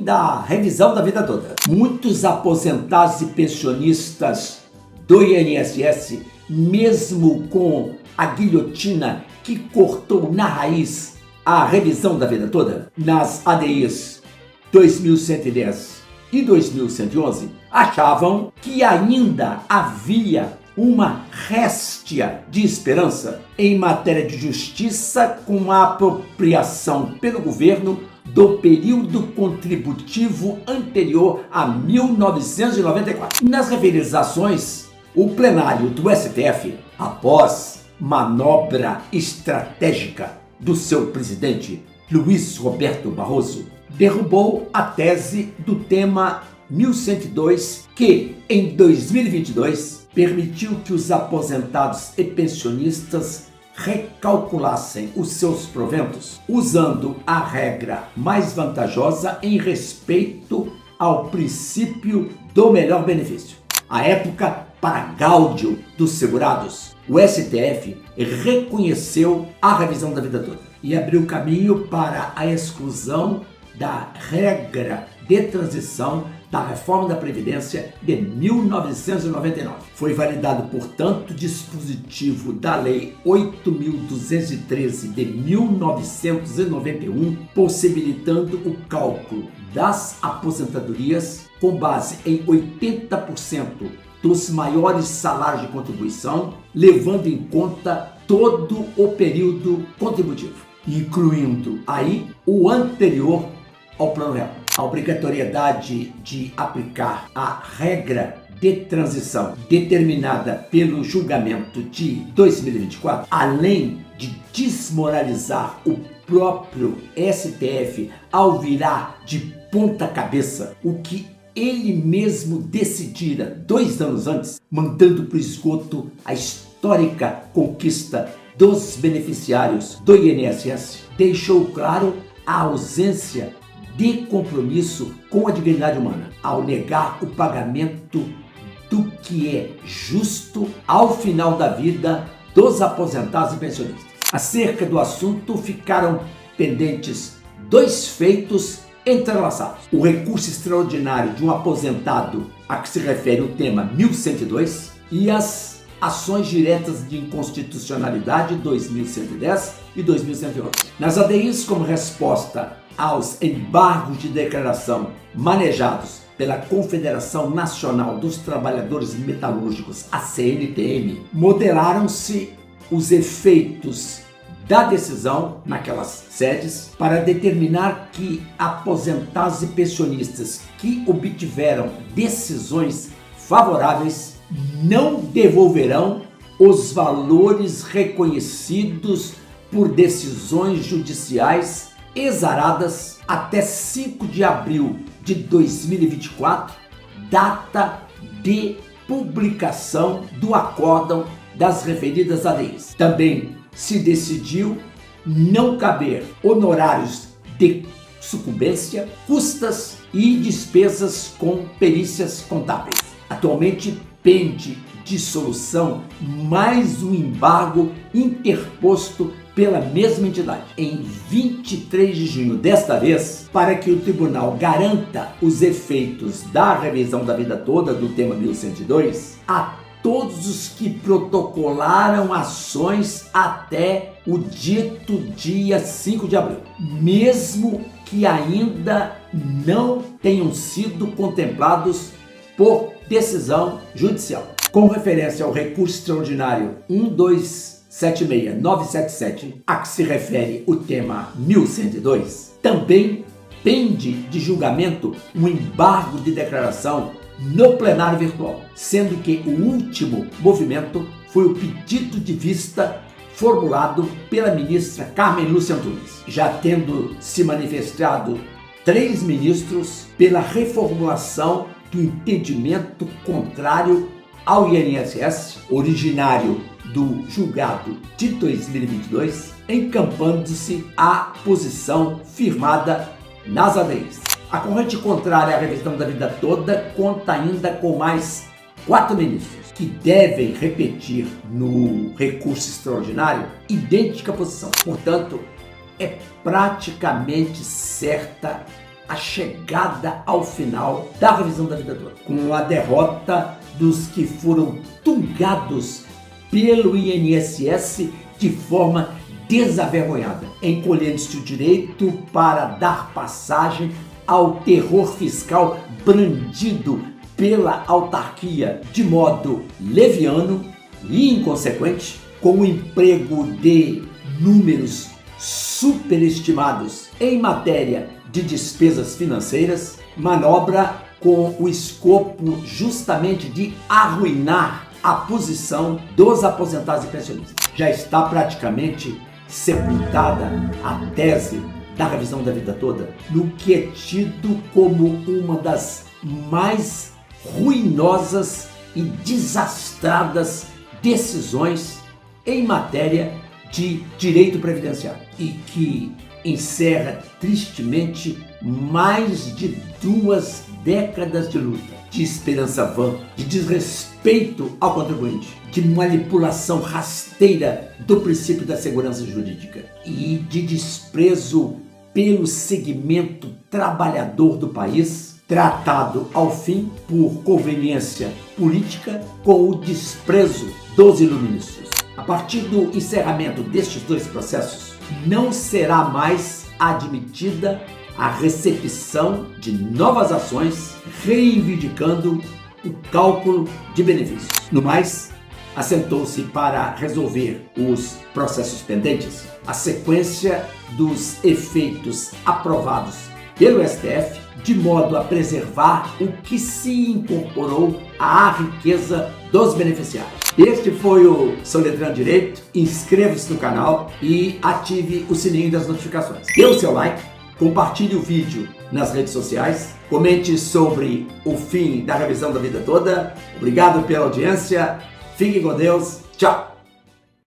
da revisão da vida toda. Muitos aposentados e pensionistas do INSS, mesmo com a guilhotina que cortou na raiz a revisão da vida toda, nas ADIs 2110 e 2111, achavam que ainda havia uma réstia de esperança em matéria de justiça com a apropriação pelo governo do período contributivo anterior a 1994. Nas referidas ações, o plenário do STF, após manobra estratégica do seu presidente Luiz Roberto Barroso, derrubou a tese do tema 1102, que em 2022 permitiu que os aposentados e pensionistas recalculassem os seus proventos usando a regra mais vantajosa em respeito ao princípio do melhor benefício. À época, para gáudio dos segurados, o STF reconheceu a revisão da vida toda e abriu caminho para a exclusão da regra de transição da reforma da Previdência de 1999. Foi validado, portanto, o dispositivo da Lei 8.213 de 1991, possibilitando o cálculo das aposentadorias com base em 80% dos maiores salários de contribuição, levando em conta todo o período contributivo, incluindo aí o anterior ao Plano Real. A obrigatoriedade de aplicar a regra de transição determinada pelo julgamento de 2024, além de desmoralizar o próprio STF ao virar de ponta cabeça o que ele mesmo decidira 2 anos antes, mandando para o esgoto a histórica conquista dos beneficiários do INSS, deixou claro a ausência de compromisso com a dignidade humana, ao negar o pagamento do que é justo ao final da vida dos aposentados e pensionistas. Acerca do assunto ficaram pendentes 2 feitos entrelaçados: o recurso extraordinário de um aposentado a que se refere o tema 1102 e as ações diretas de inconstitucionalidade 2110 e 2111. Nas ADIs, como resposta aos embargos de declaração manejados pela Confederação Nacional dos Trabalhadores Metalúrgicos, a CNTM, modelaram-se os efeitos da decisão naquelas sedes para determinar que aposentados e pensionistas que obtiveram decisões favoráveis não devolverão os valores reconhecidos por decisões judiciais exaradas até 5 de abril de 2024, data de publicação do acórdão das referidas ADIs. Também se decidiu não caber honorários de sucumbência, custas e despesas com perícias contábeis. Atualmente pende de solução mais um embargo interposto pela mesma entidade em 23 de junho desta vez, para que o tribunal garanta os efeitos da revisão da vida toda do tema 1102 a todos os que protocolaram ações até o dito dia 5 de abril, mesmo que ainda não tenham sido contemplados por decisão judicial. Com referência ao recurso extraordinário 1276977, a que se refere o tema 1102, também pende de julgamento um embargo de declaração no plenário virtual, sendo que o último movimento foi o pedido de vista formulado pela ministra Carmen Lúcia Antunes, já tendo se manifestado 3 ministros pela reformulação do entendimento contrário ao INSS, originário do julgado de 2022, encampando-se a posição firmada nas ADIs. A corrente contrária à revisão da vida toda conta ainda com mais 4 ministros, que devem repetir no recurso extraordinário idêntica posição. Portanto, é praticamente certa a chegada ao final da revisão da vida toda, com a derrota dos que foram tungados pelo INSS de forma desavergonhada, encolhendo-se o direito para dar passagem ao terror fiscal brandido pela autarquia de modo leviano e inconsequente, com o emprego de números superestimados em matéria de despesas financeiras, manobra com o escopo justamente de arruinar a posição dos aposentados e pensionistas. Já está praticamente sepultada a tese da revisão da vida toda no que é tido como uma das mais ruinosas e desastradas decisões em matéria de direito previdenciário e que encerra tristemente mais de 2 décadas de luta, de esperança vã, de desrespeito ao contribuinte, de manipulação rasteira do princípio da segurança jurídica e de desprezo pelo segmento trabalhador do país, tratado ao fim por conveniência política com o desprezo dos iluministas. A partir do encerramento destes 2 processos, não será mais admitida a recepção de novas ações reivindicando o cálculo de benefícios. No mais, assentou-se para resolver os processos pendentes a sequência dos efeitos aprovados pelo STF, de modo a preservar o que se incorporou à riqueza dos beneficiários. Este foi o Soletrando Direito. Inscreva-se no canal e ative o sininho das notificações. Dê o seu like, compartilhe o vídeo nas redes sociais, comente sobre o fim da revisão da vida toda. Obrigado pela audiência, fique com Deus, tchau!